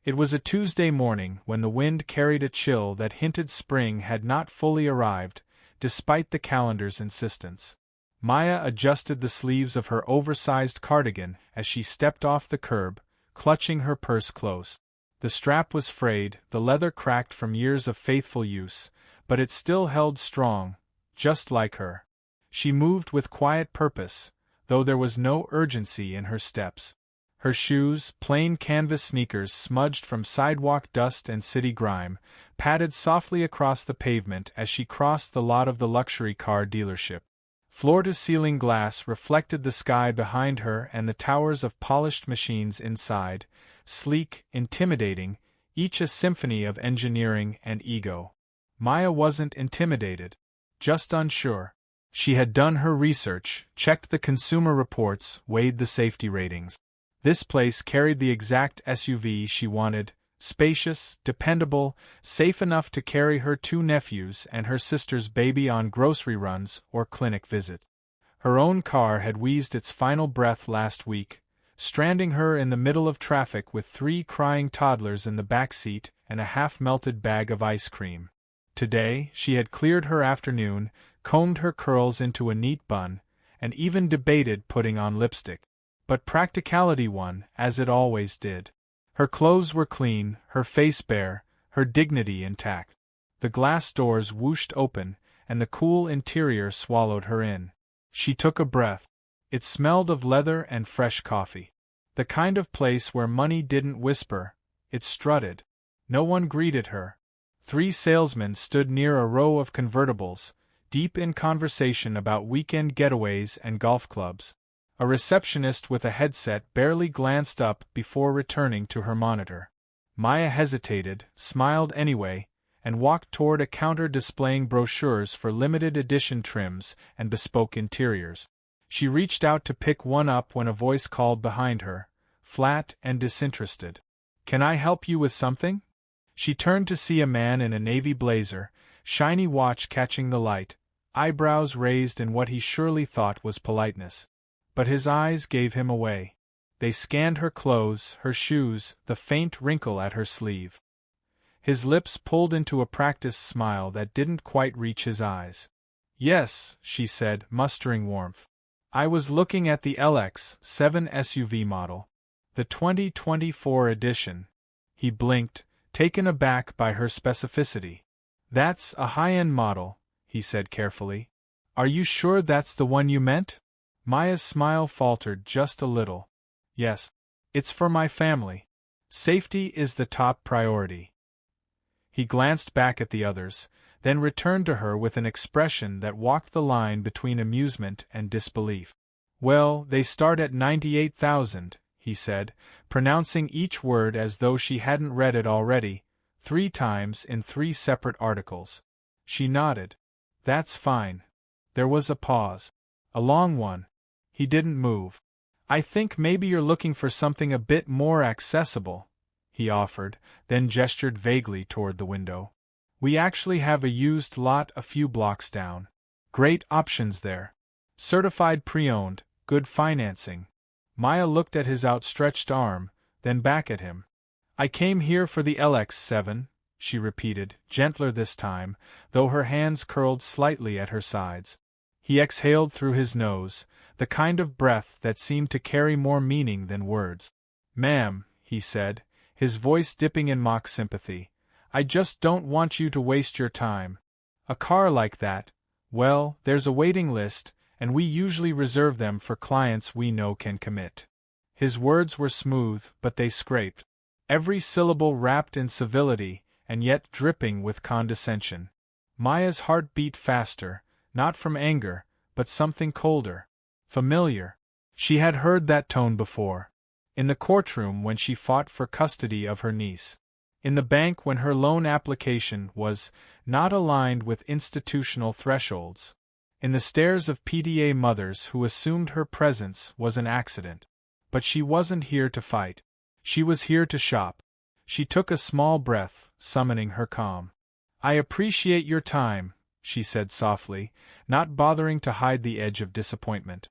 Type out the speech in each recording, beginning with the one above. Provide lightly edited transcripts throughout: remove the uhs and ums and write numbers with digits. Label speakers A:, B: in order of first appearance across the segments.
A: It was a Tuesday morning when the wind carried a chill that hinted spring had not fully arrived, despite the calendar's insistence. Maya adjusted the sleeves of her oversized cardigan as she stepped off the curb, clutching her purse close. The strap was frayed, the leather cracked from years of faithful use, but it still held strong, just like her. She moved with quiet purpose, though there was no urgency in her steps. Her shoes, plain canvas sneakers smudged from sidewalk dust and city grime, padded softly across the pavement as she crossed the lot of the luxury car dealership. Floor-to-ceiling glass reflected the sky behind her and the towers of polished machines inside, sleek, intimidating, each a symphony of engineering and ego. Maya wasn't intimidated, just unsure. She had done her research, checked the consumer reports, weighed the safety ratings. This place carried the exact SUV she wanted, spacious, dependable, safe enough to carry her 2 nephews and her sister's baby on grocery runs or clinic visits. Her own car had wheezed its final breath last week, stranding her in the middle of traffic with 3 crying toddlers in the back seat and a half-melted bag of ice cream. Today, she had cleared her afternoon, combed her curls into a neat bun, and even debated putting on lipstick. But practicality won, as it always did. Her clothes were clean, her face bare, her dignity intact. The glass doors whooshed open, and the cool interior swallowed her in. She took a breath. It smelled of leather and fresh coffee. The kind of place where money didn't whisper, it strutted. No one greeted her. 3 salesmen stood near a row of convertibles, deep in conversation about weekend getaways and golf clubs. A receptionist with a headset barely glanced up before returning to her monitor. Maya hesitated, smiled anyway, and walked toward a counter displaying brochures for limited edition trims and bespoke interiors. She reached out to pick one up when a voice called behind her, flat and disinterested. "Can I help you with something?" She turned to see a man in a navy blazer, shiny watch catching the light, eyebrows raised in what he surely thought was politeness. But his eyes gave him away. They scanned her clothes, her shoes, the faint wrinkle at her sleeve. His lips pulled into a practiced smile that didn't quite reach his eyes. "Yes," she said, mustering warmth. "I was looking at the LX7 SUV model. The 2024 edition." He blinked, taken aback by her specificity. "That's a high-end model," he said carefully. "Are you sure that's the one you meant?" Maya's smile faltered just a little. "Yes. It's for my family. Safety is the top priority." He glanced back at the others, then returned to her with an expression that walked the line between amusement and disbelief. "Well, they start at 98,000, he said, pronouncing each word as though she hadn't read it already, 3 times in 3 separate articles. She nodded. "That's fine." There was a pause. A long one. He didn't move. "I think maybe you're looking for something a bit more accessible," he offered, then gestured vaguely toward the window. "We actually have a used lot a few blocks down. Great options there. Certified pre-owned, good financing." Maya looked at his outstretched arm, then back at him. "I came here for the LX7, she repeated, gentler this time, though her hands curled slightly at her sides. He exhaled through his nose, the kind of breath that seemed to carry more meaning than words. "Ma'am," he said, his voice dipping in mock sympathy, "I just don't want you to waste your time. A car like that, well, there's a waiting list, and we usually reserve them for clients we know can commit." His words were smooth, but they scraped. Every syllable wrapped in civility, and yet dripping with condescension. Maya's heart beat faster, not from anger, but something colder. Familiar. She had heard that tone before. In the courtroom when she fought for custody of her niece. In the bank when her loan application was not aligned with institutional thresholds. In the stares of PTA mothers who assumed her presence was an accident. But she wasn't here to fight. She was here to shop. She took a small breath, summoning her calm. "I appreciate your time," she said softly, not bothering to hide the edge of disappointment.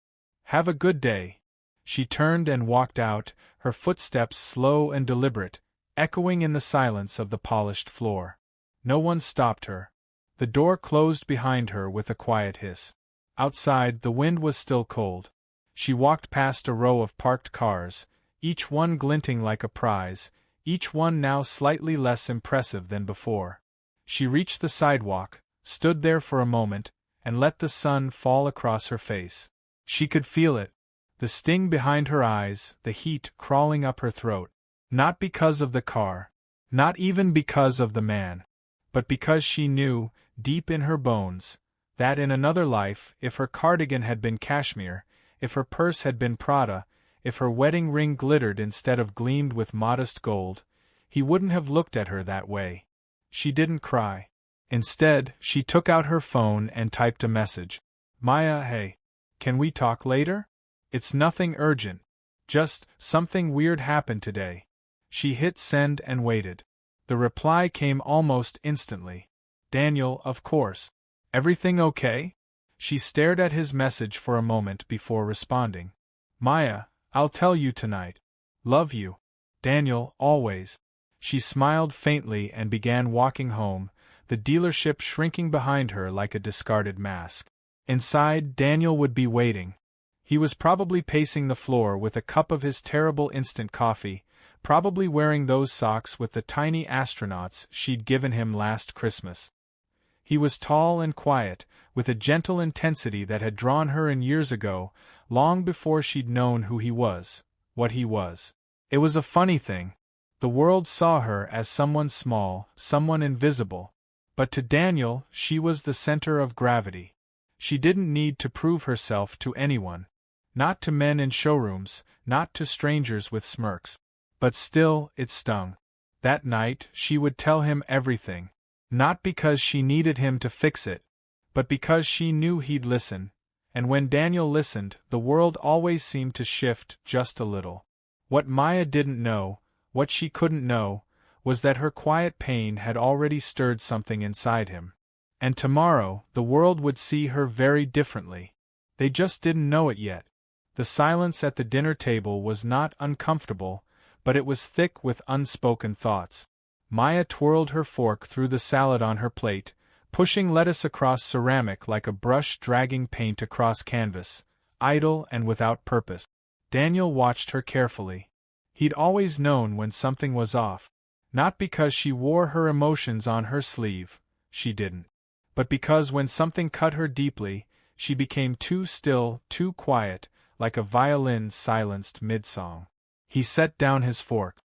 A: "Have a good day." She turned and walked out, her footsteps slow and deliberate, echoing in the silence of the polished floor. No one stopped her. The door closed behind her with a quiet hiss. Outside, the wind was still cold. She walked past a row of parked cars, each one glinting like a prize, each one now slightly less impressive than before. She reached the sidewalk, stood there for a moment, and let the sun fall across her face. She could feel it, the sting behind her eyes, the heat crawling up her throat. Not because of the car, not even because of the man, but because she knew, deep in her bones, that in another life, if her cardigan had been cashmere, if her purse had been Prada, if her wedding ring glittered instead of gleamed with modest gold, he wouldn't have looked at her that way. She didn't cry. Instead, she took out her phone and typed a message. Maya, hey. Can we talk later? It's nothing urgent. Just, something weird happened today. She hit send and waited. The reply came almost instantly. Daniel, of course. Everything okay? She stared at his message for a moment before responding. Maya, I'll tell you tonight. Love you. Daniel, always. She smiled faintly and began walking home, the dealership shrinking behind her like a discarded mask. Inside, Daniel would be waiting. He was probably pacing the floor with a cup of his terrible instant coffee, probably wearing those socks with the tiny astronauts she'd given him last Christmas. He was tall and quiet, with a gentle intensity that had drawn her in years ago, long before she'd known who he was, what he was. It was a funny thing. The world saw her as someone small, someone invisible. But to Daniel, she was the center of gravity. She didn't need to prove herself to anyone. Not to men in showrooms, not to strangers with smirks. But still, it stung. That night, she would tell him everything. Not because she needed him to fix it, but because she knew he'd listen. And when Daniel listened, the world always seemed to shift just a little. What Maya didn't know, what she couldn't know, was that her quiet pain had already stirred something inside him. And tomorrow, the world would see her very differently. They just didn't know it yet. The silence at the dinner table was not uncomfortable, but it was thick with unspoken thoughts. Maya twirled her fork through the salad on her plate, pushing lettuce across ceramic like a brush dragging paint across canvas, idle and without purpose. Daniel watched her carefully. He'd always known when something was off. Not because she wore her emotions on her sleeve, she didn't. But because when something cut her deeply, she became too still, too quiet, like a violin silenced mid-song. He set down his fork.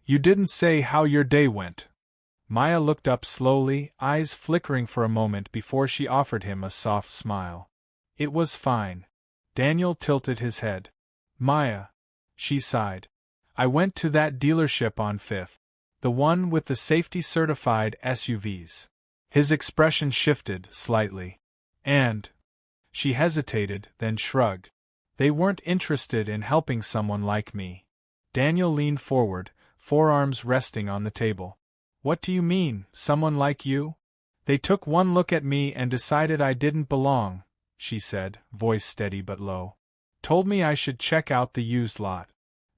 A: You didn't say how your day went. Maya looked up slowly, eyes flickering for a moment before she offered him a soft smile. It was fine. Daniel tilted his head. Maya. She sighed. I went to that dealership on 5th. The one with the safety-certified SUVs. His expression shifted slightly. And... She hesitated, then shrugged. They weren't interested in helping someone like me. Daniel leaned forward, forearms resting on the table. What do you mean, someone like you? They took one look at me and decided I didn't belong, she said, voice steady but low. Told me I should check out the used lot.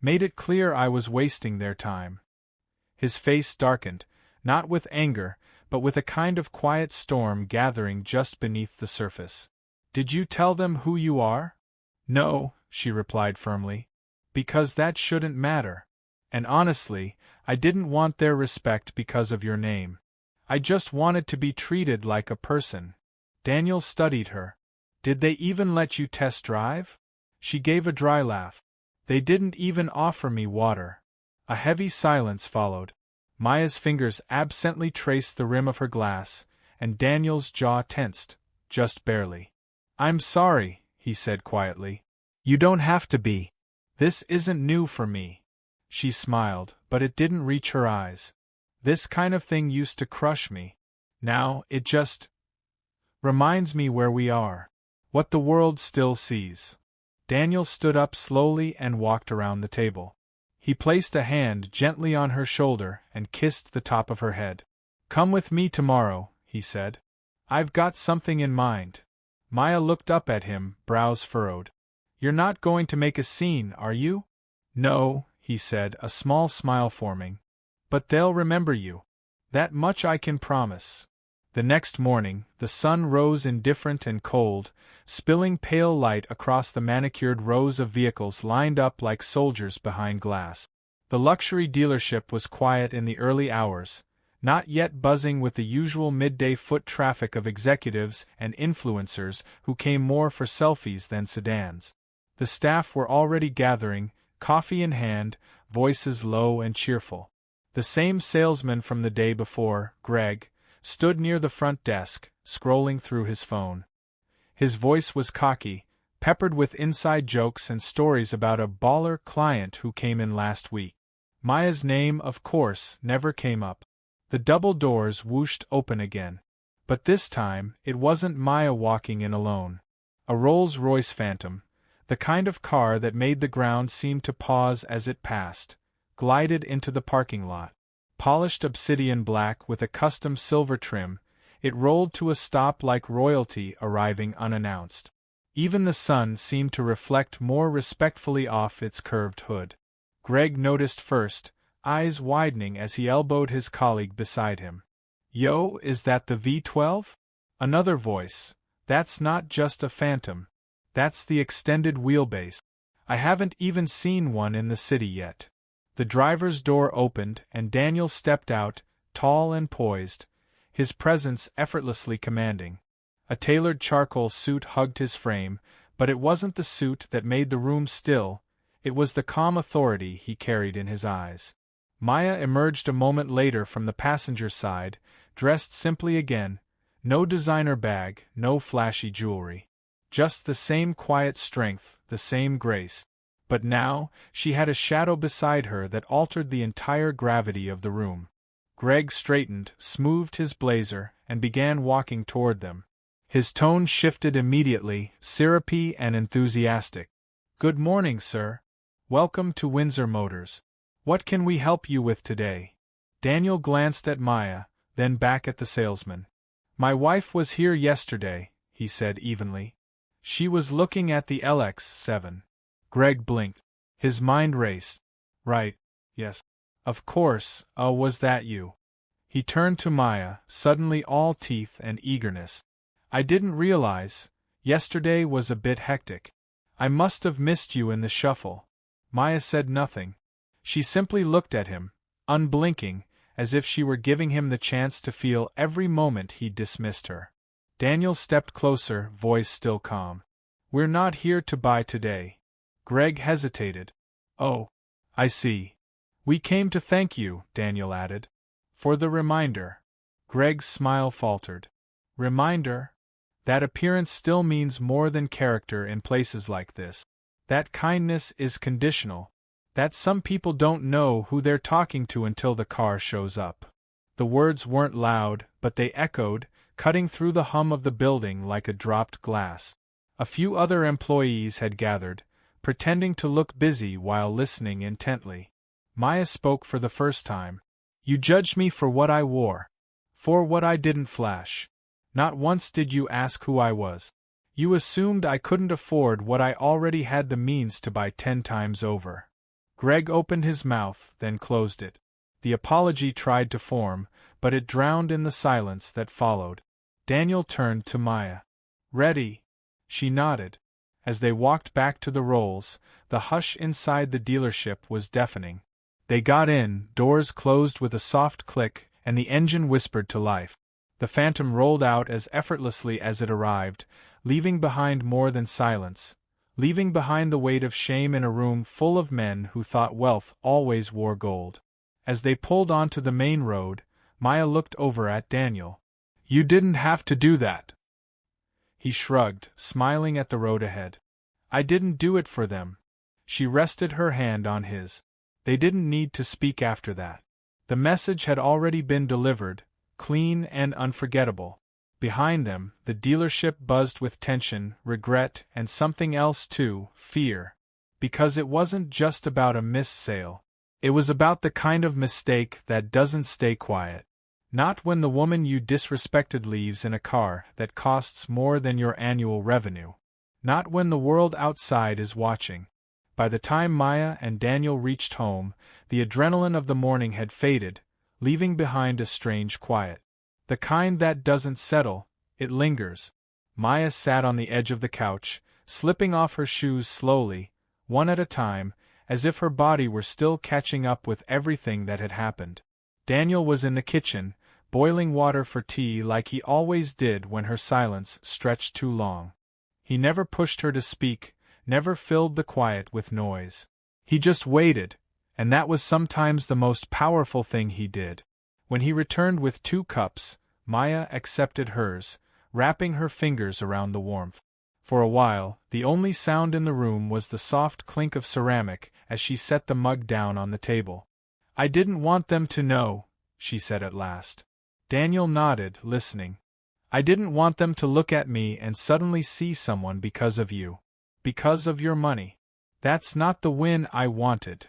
A: Made it clear I was wasting their time. His face darkened, not with anger, but with a kind of quiet storm gathering just beneath the surface. Did you tell them who you are? No, she replied firmly. Because that shouldn't matter. And honestly, I didn't want their respect because of your name. I just wanted to be treated like a person. Daniel studied her. Did they even let you test drive? She gave a dry laugh. They didn't even offer me water. A heavy silence followed. Maya's fingers absently traced the rim of her glass, and Daniel's jaw tensed, just barely. I'm sorry, he said quietly. You don't have to be. This isn't new for me. She smiled, but it didn't reach her eyes. This kind of thing used to crush me. Now, it just reminds me where we are. What the world still sees. Daniel stood up slowly and walked around the table. He placed a hand gently on her shoulder and kissed the top of her head. Come with me tomorrow, he said. I've got something in mind. Maya looked up at him, brows furrowed. You're not going to make a scene, are you? No, he said, a small smile forming. But they'll remember you. That much I can promise. The next morning, the sun rose indifferent and cold, spilling pale light across the manicured rows of vehicles lined up like soldiers behind glass. The luxury dealership was quiet in the early hours, not yet buzzing with the usual midday foot traffic of executives and influencers who came more for selfies than sedans. The staff were already gathering, coffee in hand, voices low and cheerful. The same salesman from the day before, Greg, stood near the front desk, scrolling through his phone. His voice was cocky, peppered with inside jokes and stories about a baller client who came in last week. Maya's name, of course, never came up. The double doors whooshed open again. But this time, it wasn't Maya walking in alone. A Rolls-Royce Phantom, the kind of car that made the ground seem to pause as it passed, glided into the parking lot. Polished obsidian black with a custom silver trim, it rolled to a stop like royalty arriving unannounced. Even the sun seemed to reflect more respectfully off its curved hood. Greg noticed first, eyes widening as he elbowed his colleague beside him. "Yo, is that the V12? Another voice. "That's not just a Phantom. That's the extended wheelbase. I haven't even seen one in the city yet." The driver's door opened and Daniel stepped out, tall and poised, his presence effortlessly commanding. A tailored charcoal suit hugged his frame, but it wasn't the suit that made the room still, it was the calm authority he carried in his eyes. Maya emerged a moment later from the passenger side, dressed simply again, no designer bag, no flashy jewelry. Just the same quiet strength, the same grace. But now, she had a shadow beside her that altered the entire gravity of the room. Greg straightened, smoothed his blazer, and began walking toward them. His tone shifted immediately, syrupy and enthusiastic. "Good morning, sir. Welcome to Windsor Motors. What can we help you with today?" Daniel glanced at Maya, then back at the salesman. "My wife was here yesterday," he said evenly. "She was looking at the LX7. Greg blinked. His mind raced. "Right. Yes. Of course, was that you?" He turned to Maya, suddenly all teeth and eagerness. "I didn't realize. Yesterday was a bit hectic. I must have missed you in the shuffle." Maya said nothing. She simply looked at him, unblinking, as if she were giving him the chance to feel every moment he'd dismissed her. Daniel stepped closer, voice still calm. "We're not here to buy today." Greg hesitated. "Oh, I see. We came to thank you," Daniel added. "For the reminder." Greg's smile faltered. "Reminder? That appearance still means more than character in places like this. That kindness is conditional. That some people don't know who they're talking to until the car shows up." The words weren't loud, but they echoed, cutting through the hum of the building like a dropped glass. A few other employees had gathered, pretending to look busy while listening intently. Maya spoke for the first time. "You judged me for what I wore. For what I didn't flash. Not once did you ask who I was. You assumed I couldn't afford what I already had the means to buy 10 times over." Greg opened his mouth, then closed it. The apology tried to form, but it drowned in the silence that followed. Daniel turned to Maya. "Ready?" She nodded. As they walked back to the Rolls, the hush inside the dealership was deafening. They got in, doors closed with a soft click, and the engine whispered to life. The Phantom rolled out as effortlessly as it arrived, leaving behind more than silence, leaving behind the weight of shame in a room full of men who thought wealth always wore gold. As they pulled onto the main road, Maya looked over at Daniel. "You didn't have to do that." He shrugged, smiling at the road ahead. "I didn't do it for them." She rested her hand on his. They didn't need to speak after that. The message had already been delivered, clean and unforgettable. Behind them, the dealership buzzed with tension, regret, and something else too, fear. Because it wasn't just about a missed sale. It was about the kind of mistake that doesn't stay quiet. Not when the woman you disrespected leaves in a car that costs more than your annual revenue. Not when the world outside is watching. By the time Maya and Daniel reached home, the adrenaline of the morning had faded, leaving behind a strange quiet. The kind that doesn't settle, it lingers. Maya sat on the edge of the couch, slipping off her shoes slowly, one at a time, as if her body were still catching up with everything that had happened. Daniel was in the kitchen, boiling water for tea like he always did when her silence stretched too long. He never pushed her to speak, never filled the quiet with noise. He just waited, and that was sometimes the most powerful thing he did. When he returned with 2 cups, Maya accepted hers, wrapping her fingers around the warmth. For a while, the only sound in the room was the soft clink of ceramic as she set the mug down on the table. "I didn't want them to know," she said at last. Daniel nodded, listening. "I didn't want them to look at me and suddenly see someone because of you. Because of your money. That's not the win I wanted."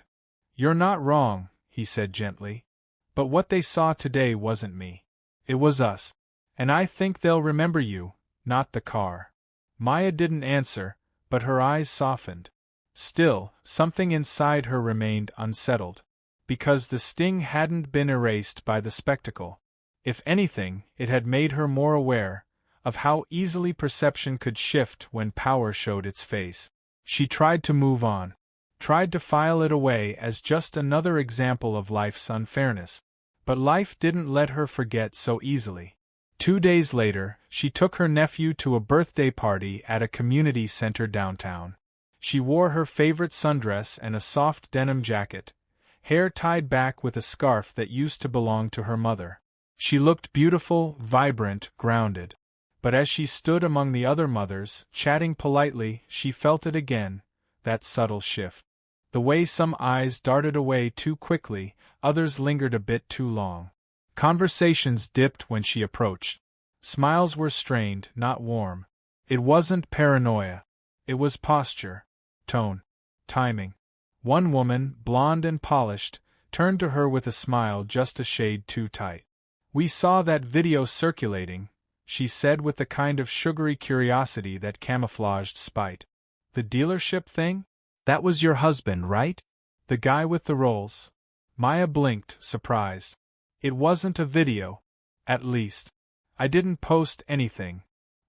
A: "You're not wrong," he said gently. "But what they saw today wasn't me. It was us. And I think they'll remember you, not the car." Maya didn't answer, but her eyes softened. Still, something inside her remained unsettled. Because the sting hadn't been erased by the spectacle. If anything, it had made her more aware of how easily perception could shift when power showed its face. She tried to move on. Tried to file it away as just another example of life's unfairness. But life didn't let her forget so easily. 2 days later, she took her nephew to a birthday party at a community center downtown. She wore her favorite sundress and a soft denim jacket, hair tied back with a scarf that used to belong to her mother. She looked beautiful, vibrant, grounded. But as she stood among the other mothers, chatting politely, she felt it again, that subtle shift. The way some eyes darted away too quickly, others lingered a bit too long. Conversations dipped when she approached. Smiles were strained, not warm. It wasn't paranoia. It was posture, tone, timing. One woman, blonde and polished, turned to her with a smile just a shade too tight. "We saw that video circulating," she said with the kind of sugary curiosity that camouflaged spite. "The dealership thing? That was your husband, right? The guy with the rolls?" Maya blinked, surprised. "It wasn't a video. At least, I didn't post anything."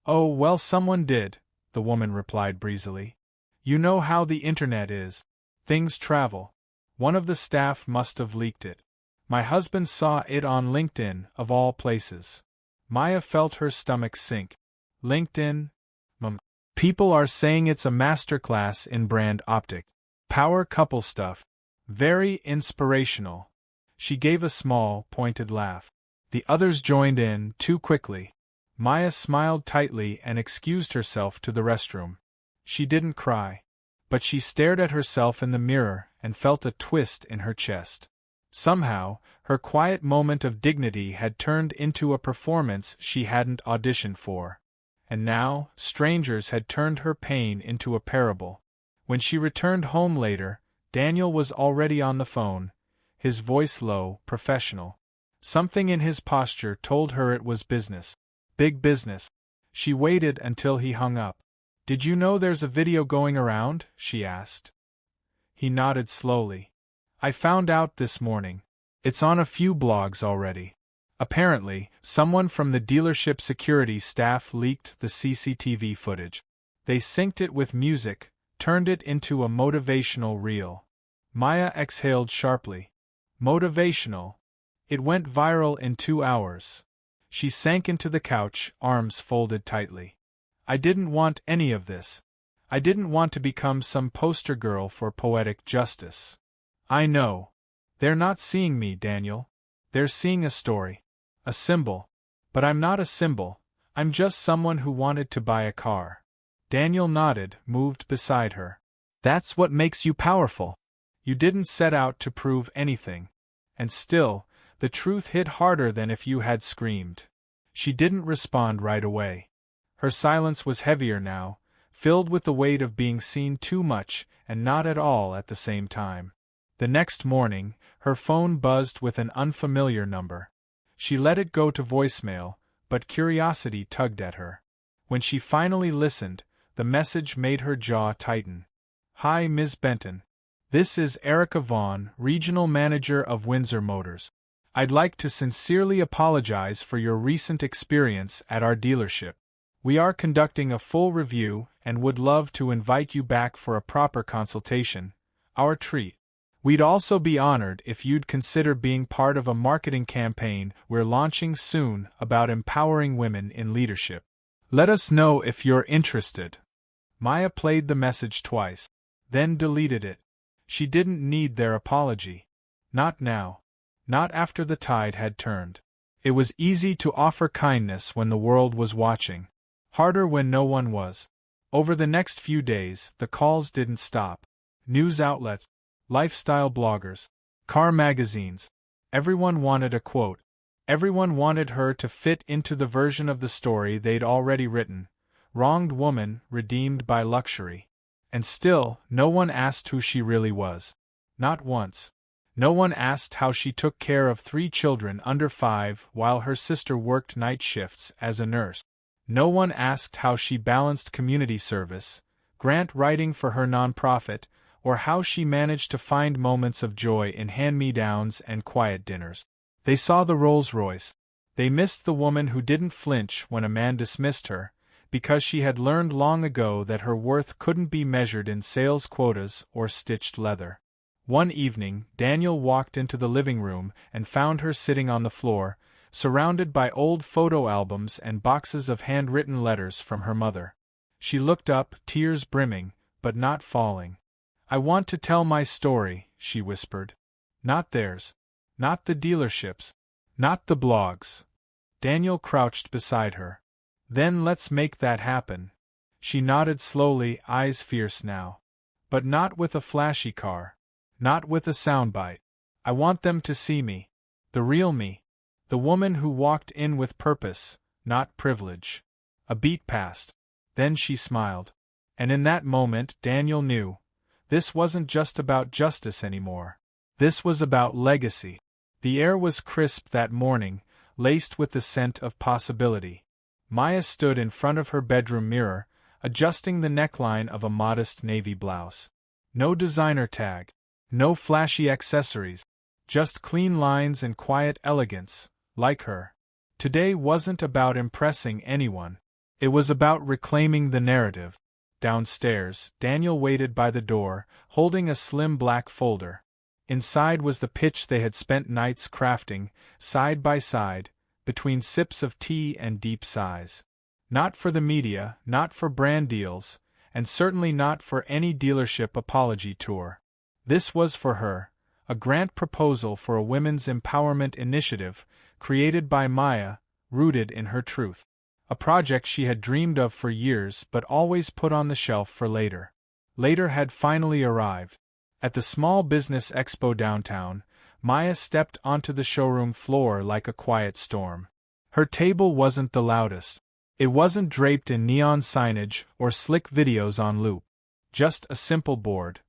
A: "Oh, well, someone did," the woman replied breezily. "You know how the internet is. Things travel. One of the staff must have leaked it. My husband saw it on LinkedIn, of all places." Maya felt her stomach sink. LinkedIn? People are saying it's a masterclass in brand optics. Power couple stuff. Very inspirational. She gave a small, pointed laugh. The others joined in, too quickly. Maya smiled tightly and excused herself to the restroom. She didn't cry. But she stared at herself in the mirror and felt a twist in her chest. Somehow, her quiet moment of dignity had turned into a performance she hadn't auditioned for. And now, strangers had turned her pain into a parable. When she returned home later, Daniel was already on the phone, his voice low, professional. Something in his posture told her it was business. Big business. She waited until he hung up. "Did you know there's a video going around?" she asked. He nodded slowly. "I found out this morning. It's on a few blogs already. Apparently, someone from the dealership security staff leaked the CCTV footage. They synced it with music, turned it into a motivational reel." Maya exhaled sharply. Motivational. It went viral in 2 hours. She sank into the couch, arms folded tightly. "I didn't want any of this. I didn't want to become some poster girl for poetic justice. I know. They're not seeing me, Daniel. They're seeing a story. A symbol. But I'm not a symbol. I'm just someone who wanted to buy a car." Daniel nodded, moved beside her. "That's what makes you powerful. You didn't set out to prove anything. And still, the truth hit harder than if you had screamed." She didn't respond right away. Her silence was heavier now, filled with the weight of being seen too much and not at all at the same time. The next morning, her phone buzzed with an unfamiliar number. She let it go to voicemail, but curiosity tugged at her. When she finally listened, the message made her jaw tighten. "Hi, Ms. Benton. This is Erica Vaughn, Regional Manager of Windsor Motors. I'd like to sincerely apologize for your recent experience at our dealership. We are conducting a full review and would love to invite you back for a proper consultation, our treat. We'd also be honored if you'd consider being part of a marketing campaign we're launching soon about empowering women in leadership. Let us know if you're interested. Maya played the message twice, then deleted it. She didn't need their apology. Not now. Not after the tide had turned. It was easy to offer kindness when the world was watching. Harder when no one was. Over the next few days, the calls didn't stop. News outlets, lifestyle bloggers, car magazines. Everyone wanted a quote. Everyone wanted her to fit into the version of the story they'd already written. Wronged woman, redeemed by luxury. And still, no one asked who she really was. Not once. No one asked how she took care of 3 children under 5 while her sister worked night shifts as a nurse. No one asked how she balanced community service, grant writing for her nonprofit, or how she managed to find moments of joy in hand-me-downs and quiet dinners. They saw the Rolls-Royce. They missed the woman who didn't flinch when a man dismissed her, because she had learned long ago that her worth couldn't be measured in sales quotas or stitched leather. One evening, Daniel walked into the living room and found her sitting on the floor, surrounded by old photo albums and boxes of handwritten letters from her mother. She looked up, tears brimming, but not falling. "I want to tell my story," she whispered. "Not theirs. Not the dealership's. Not the blogs." Daniel crouched beside her. "Then let's make that happen." She nodded slowly, eyes fierce now. "But not with a flashy car. Not with a soundbite. I want them to see me. The real me. The woman who walked in with purpose, not privilege." A beat passed. Then she smiled. And in that moment, Daniel knew. This wasn't just about justice anymore. This was about legacy. The air was crisp that morning, laced with the scent of possibility. Maya stood in front of her bedroom mirror, adjusting the neckline of a modest navy blouse. No designer tag. No flashy accessories. Just clean lines and quiet elegance, like her. Today wasn't about impressing anyone. It was about reclaiming the narrative. Downstairs, Daniel waited by the door, holding a slim black folder. Inside was the pitch they had spent nights crafting, side by side, between sips of tea and deep sighs. Not for the media, not for brand deals, and certainly not for any dealership apology tour. This was for her, a grant proposal for a women's empowerment initiative, created by Maya, rooted in her truth. A project she had dreamed of for years but always put on the shelf for later. Later had finally arrived. At the Small Business Expo downtown, Maya stepped onto the showroom floor like a quiet storm. Her table wasn't the loudest. It wasn't draped in neon signage or slick videos on loop. Just a simple board.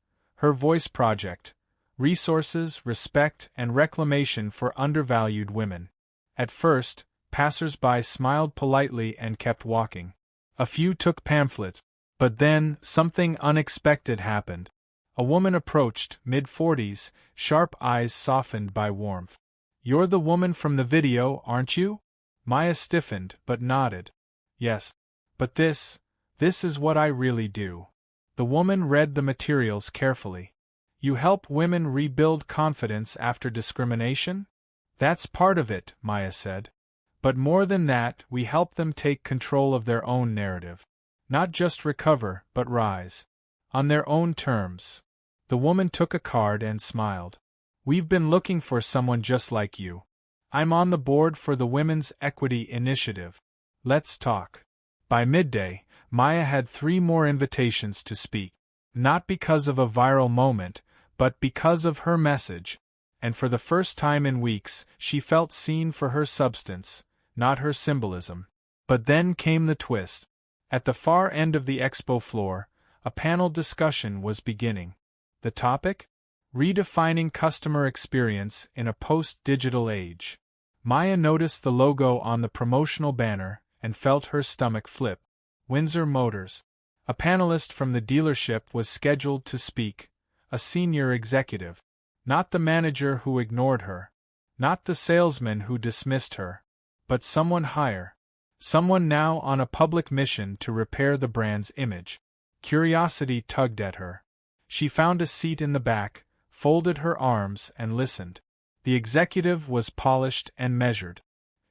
A: Her voice project. Resources, respect, and reclamation for undervalued women. At first, passers-by smiled politely and kept walking. A few took pamphlets, but then something unexpected happened. A woman approached, mid-40s, sharp eyes softened by warmth. "You're the woman from the video, aren't you?" Maya stiffened, but nodded. "Yes. But this is what I really do." The woman read the materials carefully. "You help women rebuild confidence after discrimination?" "That's part of it," Maya said. "But more than that, we help them take control of their own narrative. Not just recover, but rise. On their own terms." The woman took a card and smiled. "We've been looking for someone just like you. I'm on the board for the Women's Equity Initiative. Let's talk." By midday, Maya had 3 more invitations to speak. Not because of a viral moment, but because of her message. And for the first time in weeks, she felt seen for her substance, not her symbolism. But then came the twist. At the far end of the expo floor, a panel discussion was beginning. The topic? Redefining customer experience in a post-digital age. Maya noticed the logo on the promotional banner and felt her stomach flip. Windsor Motors. A panelist from the dealership was scheduled to speak, a senior executive. Not the manager who ignored her. Not the salesman who dismissed her, but someone higher. Someone now on a public mission to repair the brand's image. Curiosity tugged at her. She found a seat in the back, folded her arms, and listened. The executive was polished and measured.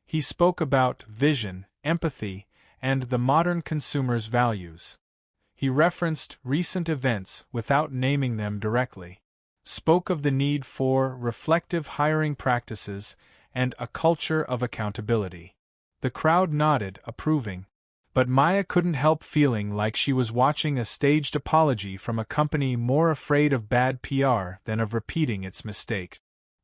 A: He spoke about vision, empathy, and the modern consumer's values. He referenced recent events without naming them directly. Spoke of the need for reflective hiring practices and a culture of accountability. The crowd nodded, approving. But Maya couldn't help feeling like she was watching a staged apology from a company more afraid of bad PR than of repeating its mistakes.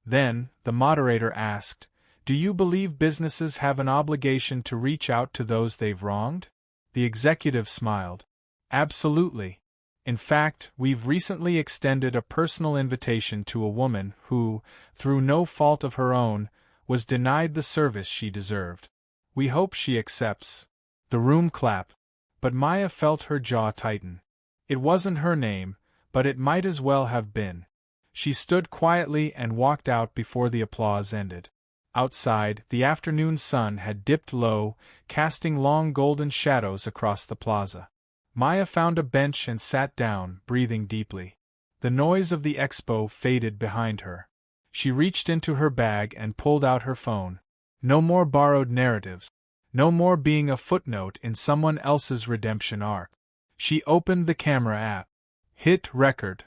A: Then, the moderator asked, "Do you believe businesses have an obligation to reach out to those they've wronged?" The executive smiled. "Absolutely. In fact, we've recently extended a personal invitation to a woman who, through no fault of her own, was denied the service she deserved. We hope she accepts." The room clapped, but Maya felt her jaw tighten. It wasn't her name, but it might as well have been. She stood quietly and walked out before the applause ended. Outside, the afternoon sun had dipped low, casting long golden shadows across the plaza. Maya found a bench and sat down, breathing deeply. The noise of the expo faded behind her. She reached into her bag and pulled out her phone. No more borrowed narratives. No more being a footnote in someone else's redemption arc. She opened the camera app. Hit record.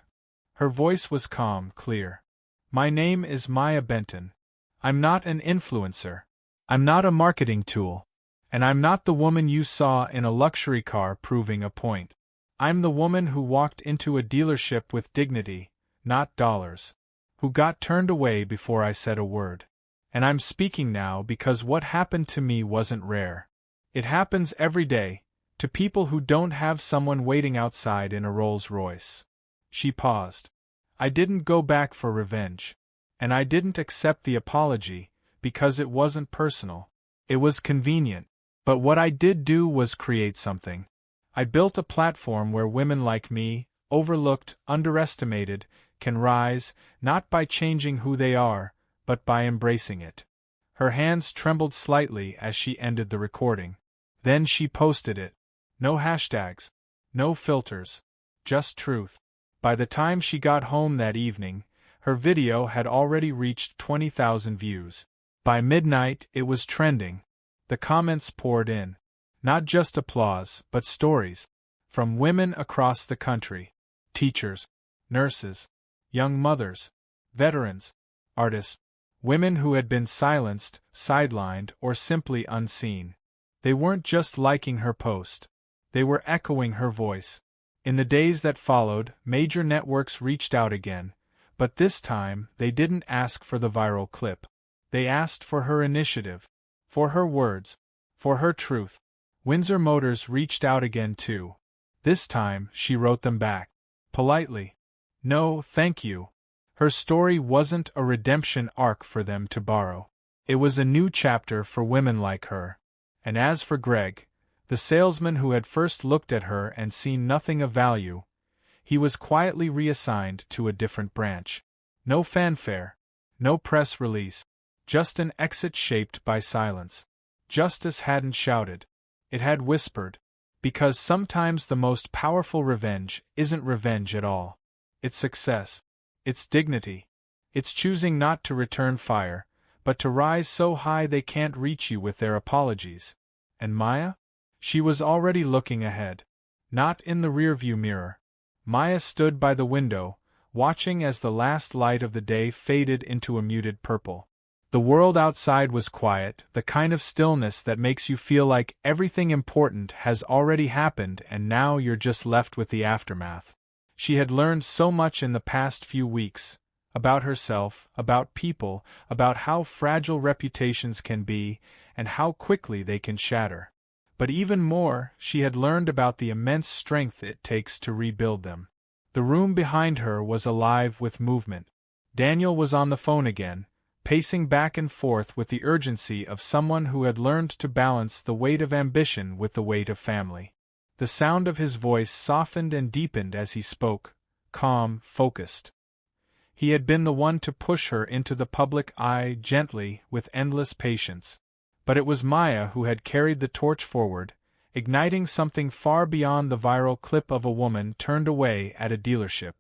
A: Her voice was calm, clear. "My name is Maya Benton. I'm not an influencer. I'm not a marketing tool. And I'm not the woman you saw in a luxury car proving a point. I'm the woman who walked into a dealership with dignity, not dollars. Who got turned away before I said a word. And I'm speaking now because what happened to me wasn't rare. It happens every day, to people who don't have someone waiting outside in a Rolls Royce." She paused. "I didn't go back for revenge. And I didn't accept the apology, because it wasn't personal. It was convenient. But what I did do was create something. I built a platform where women like me, overlooked, underestimated, can rise, not by changing who they are, but by embracing it." Her hands trembled slightly as she ended the recording. Then she posted it. No hashtags. No filters. Just truth. By the time she got home that evening, her video had already reached 20,000 views. By midnight, it was trending. The comments poured in. Not just applause, but stories. From women across the country. Teachers. Nurses. Young mothers. Veterans. Artists. Women who had been silenced, sidelined, or simply unseen. They weren't just liking her post. They were echoing her voice. In the days that followed, major networks reached out again, but this time they didn't ask for the viral clip. They asked for her initiative. For her words. For her truth. Windsor Motors reached out again too. This time, she wrote them back. Politely. No, thank you. Her story wasn't a redemption arc for them to borrow. It was a new chapter for women like her. And as for Greg, the salesman who had first looked at her and seen nothing of value, he was quietly reassigned to a different branch. No fanfare. No press release. Just an exit shaped by silence. Justice hadn't shouted. It had whispered. Because sometimes the most powerful revenge isn't revenge at all. It's success. It's dignity. It's choosing not to return fire, but to rise so high they can't reach you with their apologies. And Maya? She was already looking ahead. Not in the rearview mirror. Maya stood by the window, watching as the last light of the day faded into a muted purple. The world outside was quiet, the kind of stillness that makes you feel like everything important has already happened and now you're just left with the aftermath. She had learned so much in the past few weeks, about herself, about people, about how fragile reputations can be, and how quickly they can shatter. But even more, she had learned about the immense strength it takes to rebuild them. The room behind her was alive with movement. Daniel was on the phone again, pacing back and forth with the urgency of someone who had learned to balance the weight of ambition with the weight of family. The sound of his voice softened and deepened as he spoke, calm, focused. He had been the one to push her into the public eye gently, with endless patience. But it was Maya who had carried the torch forward, igniting something far beyond the viral clip of a woman turned away at a dealership.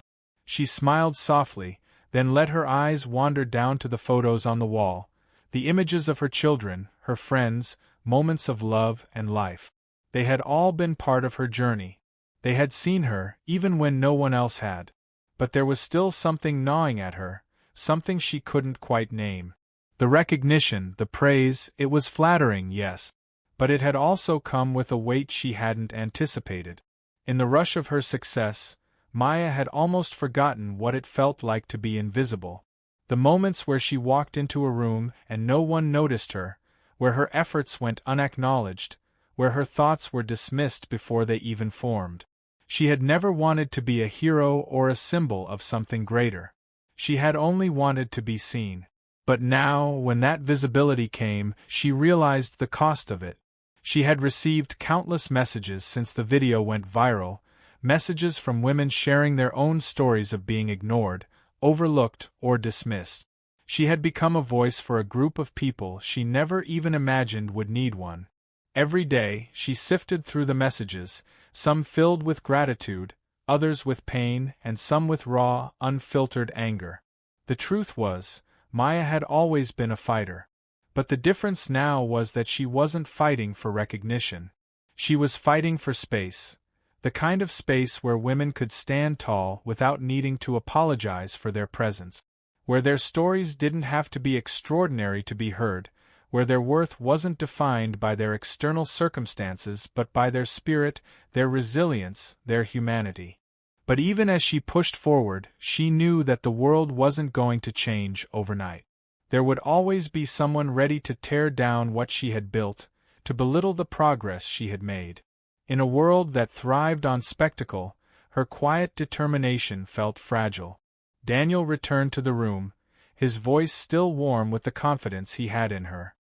A: She smiled softly, then let her eyes wander down to the photos on the wall, the images of her children, her friends, moments of love and life. They had all been part of her journey. They had seen her, even when no one else had. But there was still something gnawing at her, something she couldn't quite name. The recognition, the praise, it was flattering, yes. But it had also come with a weight she hadn't anticipated. In the rush of her success, Maya had almost forgotten what it felt like to be invisible. The moments where she walked into a room and no one noticed her, where her efforts went unacknowledged, where her thoughts were dismissed before they even formed. She had never wanted to be a hero or a symbol of something greater. She had only wanted to be seen. But now, when that visibility came, she realized the cost of it. She had received countless messages since the video went viral, messages from women sharing their own stories of being ignored, overlooked, or dismissed. She had become a voice for a group of people she never even imagined would need one. Every day, she sifted through the messages, some filled with gratitude, others with pain, and some with raw, unfiltered anger. The truth was, Maya had always been a fighter. But the difference now was that she wasn't fighting for recognition. She was fighting for space. The kind of space where women could stand tall without needing to apologize for their presence. Where their stories didn't have to be extraordinary to be heard. Where their worth wasn't defined by their external circumstances but by their spirit, their resilience, their humanity. But even as she pushed forward, she knew that the world wasn't going to change overnight. There would always be someone ready to tear down what she had built, to belittle the progress she had made. In a world that thrived on spectacle, her quiet determination felt fragile. Daniel returned to the room, his voice still warm with the confidence he had in her.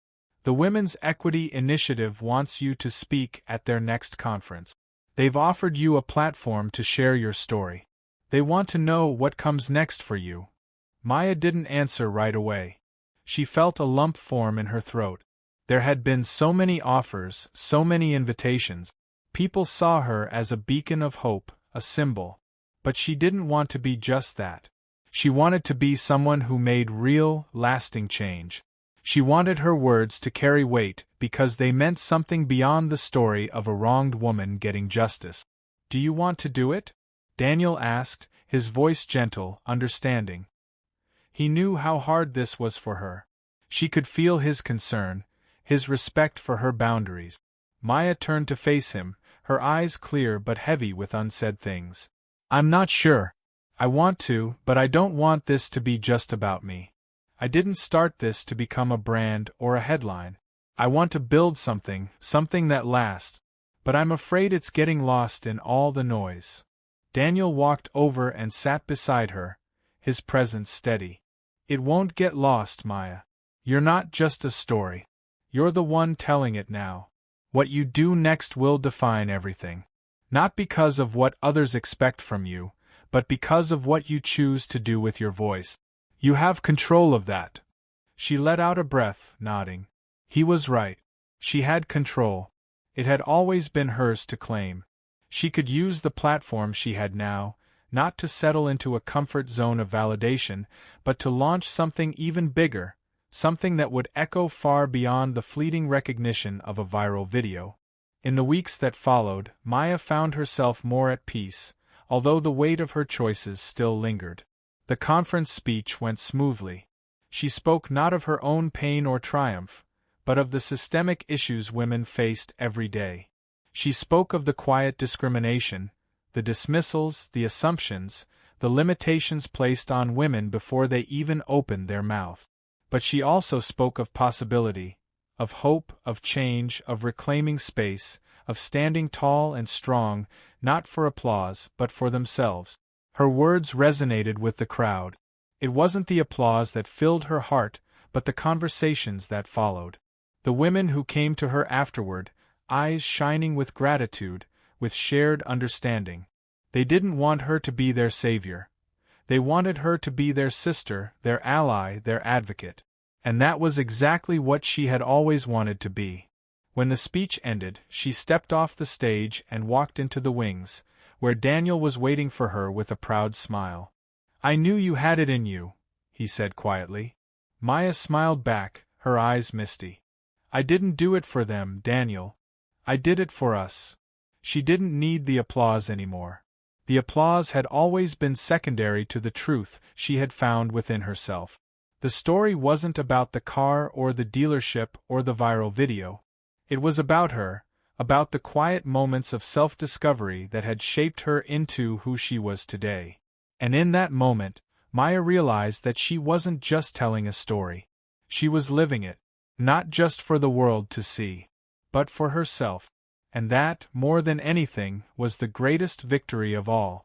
A: The Women's Equity Initiative wants you to speak at their next conference. They've offered you a platform to share your story. They want to know what comes next for you. Maya didn't answer right away. She felt a lump form in her throat. There had been so many offers, so many invitations. People saw her as a beacon of hope, a symbol. But she didn't want to be just that. She wanted to be someone who made real, lasting change. She wanted her words to carry weight because they meant something beyond the story of a wronged woman getting justice. "Do you want to do it?" Daniel asked, his voice gentle, understanding. He knew how hard this was for her. She could feel his concern, his respect for her boundaries. Maya turned to face him, her eyes clear but heavy with unsaid things. "I'm not sure. I want to, but I don't want this to be just about me. I didn't start this to become a brand or a headline. I want to build something that lasts. But I'm afraid it's getting lost in all the noise." Daniel walked over and sat beside her, his presence steady. "It won't get lost, Maya. You're not just a story. You're the one telling it now. What you do next will define everything. Not because of what others expect from you, but because of what you choose to do with your voice. You have control of that." She let out a breath, nodding. He was right. She had control. It had always been hers to claim. She could use the platform she had now, not to settle into a comfort zone of validation, but to launch something even bigger, something that would echo far beyond the fleeting recognition of a viral video. In the weeks that followed, Maya found herself more at peace, although the weight of her choices still lingered. The conference speech went smoothly. She spoke not of her own pain or triumph, but of the systemic issues women faced every day. She spoke of the quiet discrimination, the dismissals, the assumptions, the limitations placed on women before they even opened their mouth. But she also spoke of possibility, of hope, of change, of reclaiming space, of standing tall and strong, not for applause, but for themselves. Her words resonated with the crowd. It wasn't the applause that filled her heart, but the conversations that followed. The women who came to her afterward, eyes shining with gratitude, with shared understanding. They didn't want her to be their savior. They wanted her to be their sister, their ally, their advocate. And that was exactly what she had always wanted to be. When the speech ended, she stepped off the stage and walked into the wings, where Daniel was waiting for her with a proud smile. "I knew you had it in you," he said quietly. Maya smiled back, her eyes misty. "I didn't do it for them, Daniel. I did it for us." She didn't need the applause anymore. The applause had always been secondary to the truth she had found within herself. The story wasn't about the car or the dealership or the viral video. It was about her, about the quiet moments of self-discovery that had shaped her into who she was today. And in that moment, Maya realized that she wasn't just telling a story. She was living it, not just for the world to see, but for herself. And that, more than anything, was the greatest victory of all.